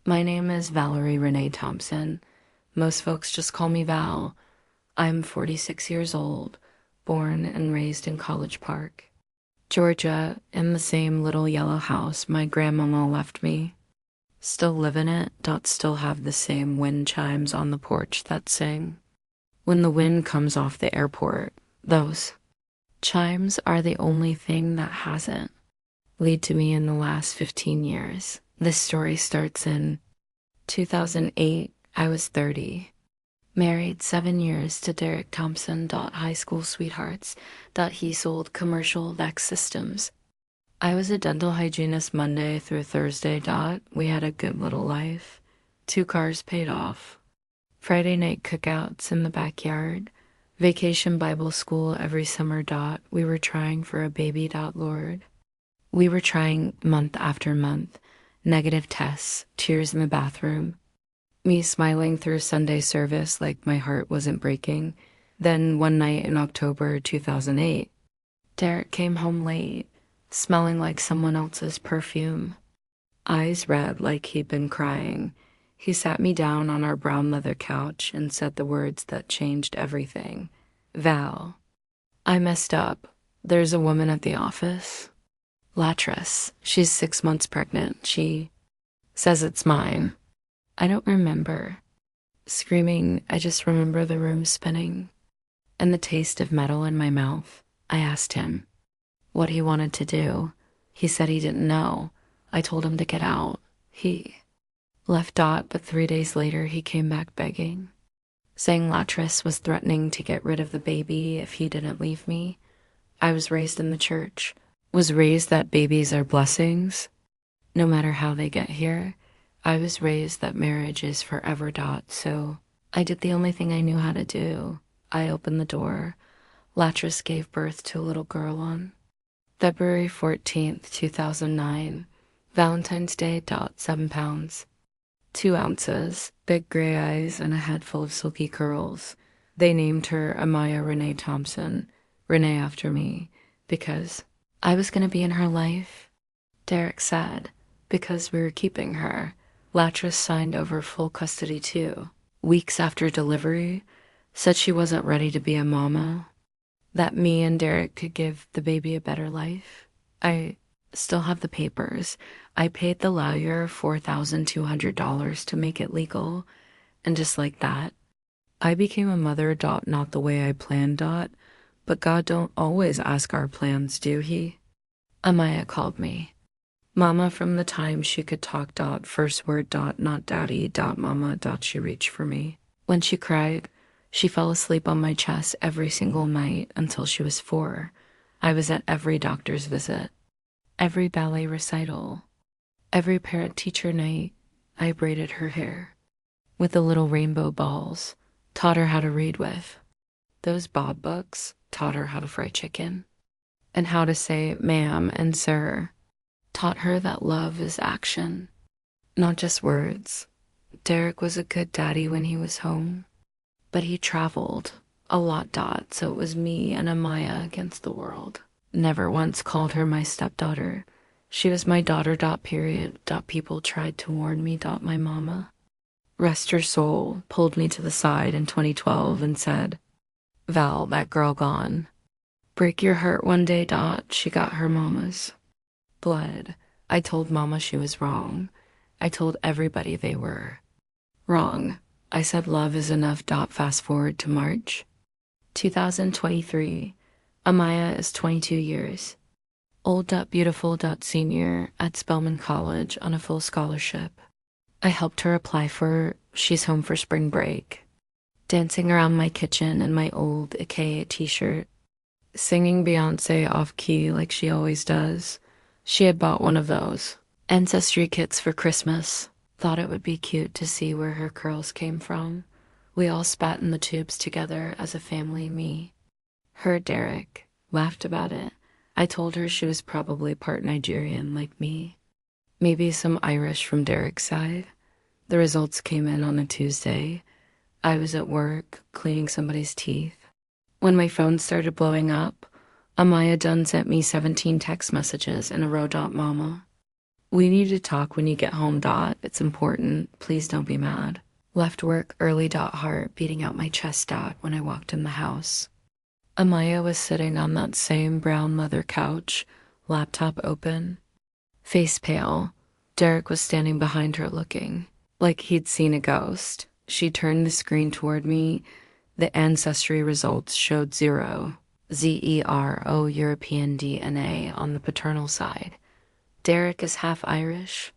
My name is Valerie Renee Thompson. Most folks just call me Val. I'm 46 years old, born and raised in College Park, Georgia, in the same little yellow house my grandmama left me. Still live in it, still have the same wind chimes on the porch that sing. When the wind comes off the airport, those chimes are the only thing that hasn't lead to me in the last 15 years. This story starts in 2008. I was 30. Married 7 years to Derek Thompson. High school sweethearts. He sold commercial Vex systems. I was a dental hygienist Monday through Thursday. We had a good little life. 2 cars paid off. Friday night cookouts in the backyard. Vacation Bible school every summer. We were trying for a baby. Lord. We were trying month after month. Negative tests, tears in the bathroom. Me smiling through Sunday service like my heart wasn't breaking. Then one night in October 2008, Derek came home late, smelling like someone else's perfume. Eyes red like he'd been crying. He sat me down on our brown leather couch and said the words that changed everything. Val, I messed up. There's a woman at the office. Latress. She's 6 months pregnant. She says it's mine. I don't remember screaming. I just remember the room spinning and the taste of metal in my mouth. I asked him what he wanted to do. He said he didn't know. I told him to get out. He left. But 3 days later he came back begging, saying Latress was threatening to get rid of the baby if he didn't leave me. I was raised in the church, was raised that babies are blessings, no matter how they get here. I was raised that marriage is forever. So I did the only thing I knew how to do. I opened the door. Latress gave birth to a little girl on February 14th, 2009. Valentine's Day. 7 pounds, 2 ounces, big gray eyes, and a head full of silky curls. They named her Amaya Renee Thompson, Renee after me, because I was going to be in her life. Derek said, because we were keeping her. Latress signed over full custody too. Weeks after delivery, said she wasn't ready to be a mama, that me and Derek could give the baby a better life. I still have the papers. I paid the lawyer $4,200 to make it legal, and just like that, I became a mother. Not the way I planned. But God don't always ask our plans, do he? Amaya called me Mama from the time she could talk. First word. Not daddy. Mama. She reached for me. When she cried, she fell asleep on my chest every single night until she was 4. I was at every doctor's visit, every ballet recital, every parent-teacher night. I braided her hair with the little rainbow balls, taught her how to read with those Bob books, taught her how to fry chicken and how to say ma'am and sir, taught her that love is action, not just words. Derek was a good daddy when he was home, but he traveled a lot. So it was me and Amaya against the world. Never once called her my stepdaughter. She was my daughter. Period. People tried to warn me. My mama, rest her soul, pulled me to the side in 2012 and said, Val, that girl gone. Break your heart one day. She got her mama's blood. I told Mama she was wrong. I told everybody they were wrong. I said love is enough. Fast forward to March 2023. Amaya is 22 years old. Beautiful. Senior at Spelman College on a full scholarship. I helped her apply for. She's home for spring break. Dancing around my kitchen in my old IKEA t-shirt, singing Beyonce off key like she always does. She had bought one of those Ancestry kits for Christmas. Thought it would be cute to see where her curls came from. We all spat in the tubes together as a family. Me, her, Derek, laughed about it. I told her she was probably part Nigerian like me, maybe some Irish from Derek's side. The results came in on a Tuesday. I was at work cleaning somebody's teeth when my phone started blowing up. Amaya sent me 17 text messages in a row. Mama, We need to talk when you get home, Dot. It's important. Please don't be mad. Left work early, Dot, heart beating out my chest, Dot, when I walked in the house. Amaya was sitting on that same brown leather couch, laptop open, face pale. Derek was standing behind her looking like he'd seen a ghost. She turned the screen toward me. The Ancestry results showed 0, ZERO European DNA on the paternal side. Derek is half Irish,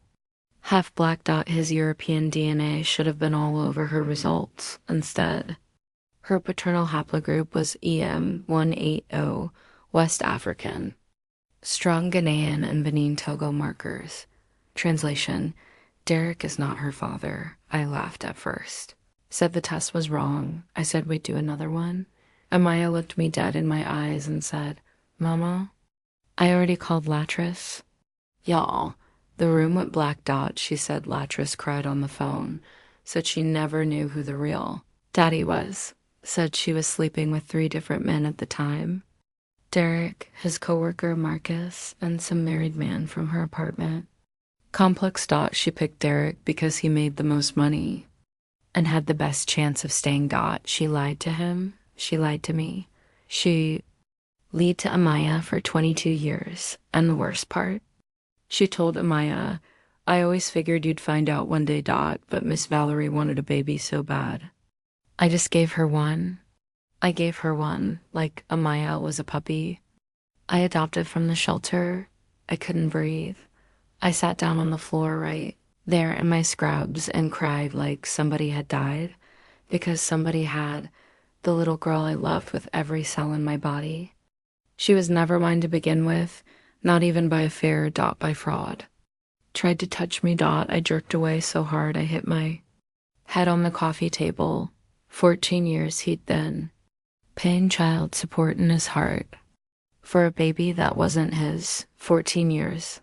half black. His European DNA should have been all over her results. Instead, her paternal haplogroup was EM180, West African. Strong Ghanaian and Benin Togo markers. Translation: Derek is not her father. I laughed at first. Said the test was wrong. I said we'd do another one. Amaya looked me dead in my eyes and said, Mama, I already called Latris. Y'all, the room went black. She said Latris cried on the phone. Said she never knew who the real daddy was. Said she was sleeping with 3 different men at the time. Derek, his coworker Marcus, and some married man from her apartment. Complex. She picked Derek because he made the most money and had the best chance of staying. She lied to him. She lied to me. She lied to Amaya for 22 years. And the worst part, she told Amaya, I always figured you'd find out one day, but Miss Valerie wanted a baby so bad. I just gave her one. I gave her one, like Amaya was a puppy. I adopted from the shelter. I couldn't breathe. I sat down on the floor right there in my scrubs and cried like somebody had died because somebody had the little girl I loved with every cell in my body. She was never mine to begin with, not even by affair. By fraud. Tried to touch me. I jerked away so hard I hit my head on the coffee table. 14 years he'd then paying child support in his heart for a baby that wasn't his. 14 years.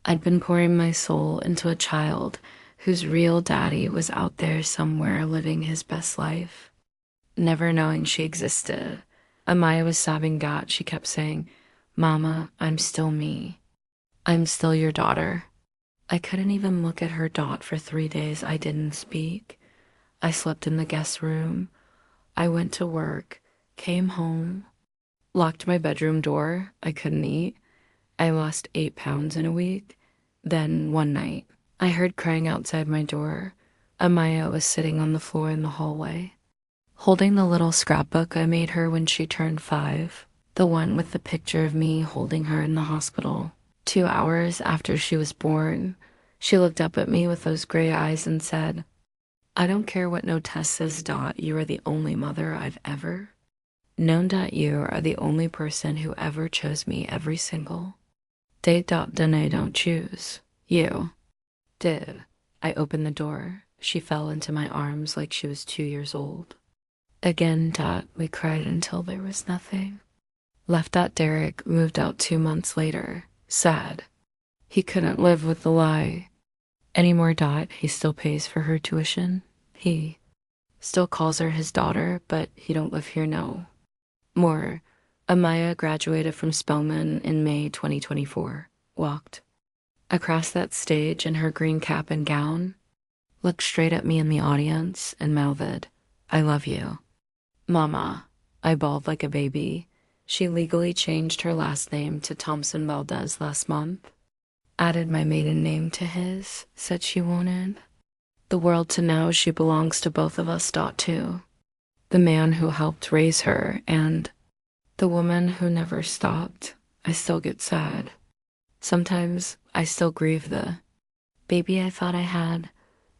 I'd been pouring my soul into a child whose real daddy was out there somewhere living his best life, never knowing she existed. Amaya was sobbing. She kept saying, Mama, I'm still me. I'm still your daughter. I couldn't even look at her. For 3 days I didn't speak. I slept in the guest room. I went to work, came home, locked my bedroom door. I couldn't eat. I lost 8 pounds in a week. Then one night, I heard crying outside my door. Amaya was sitting on the floor in the hallway, holding the little scrapbook I made her when she turned 5, the one with the picture of me holding her in the hospital. 2 hours after she was born, she looked up at me with those gray eyes and said, I don't care what no test says. You are the only mother I've ever known. You are the only person who ever chose me every single day. Danae don't choose. You did. I opened the door. She fell into my arms like she was 2 years old. Again. We cried until there was nothing left. Derek moved out 2 months later. Sad. He couldn't live with the lie anymore. He still pays for her tuition. He still calls her his daughter, but he don't live here no more. Amaya graduated from Spelman in May 2024. Walked across that stage in her green cap and gown, looked straight at me in the audience, and mouthed, I love you. Mama. I bawled like a baby. She legally changed her last name to Thompson Valdez last month. Added my maiden name to his. Said she wanted the world to know she belongs to both of us. Too. The man who helped raise her and the woman who never stopped. I still get sad. Sometimes I still grieve the baby I thought I had,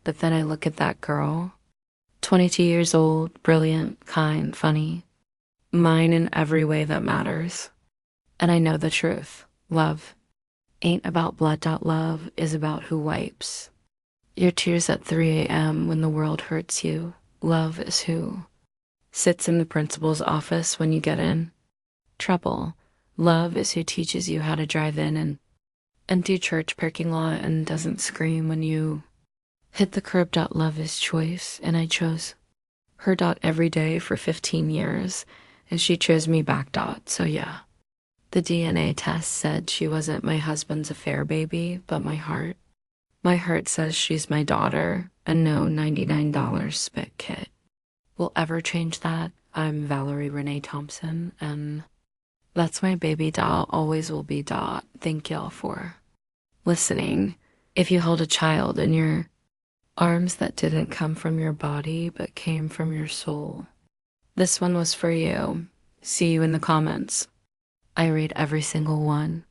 but then I look at that girl, 22 years old, brilliant, kind, funny, mine in every way that matters. And I know the truth. Love ain't about blood. Love is about who wipes your tears at 3 a.m. when the world hurts you. Love is who sits in the principal's office when you get in trouble. Love is who teaches you how to drive in an empty church parking lot and doesn't scream when you hit the curb. Love is choice, and I chose her. Every day for 15 years, and she chose me back. So yeah, The DNA test said she wasn't my husband's affair baby, but my heart. My heart says she's my daughter, and no $99 spit kit will ever change that. I'm Valerie Renee Thompson, and that's my baby doll, always will be Dot. Thank y'all for listening. If you hold a child in your arms that didn't come from your body but came from your soul, this one was for you. See you in the comments. I read every single one.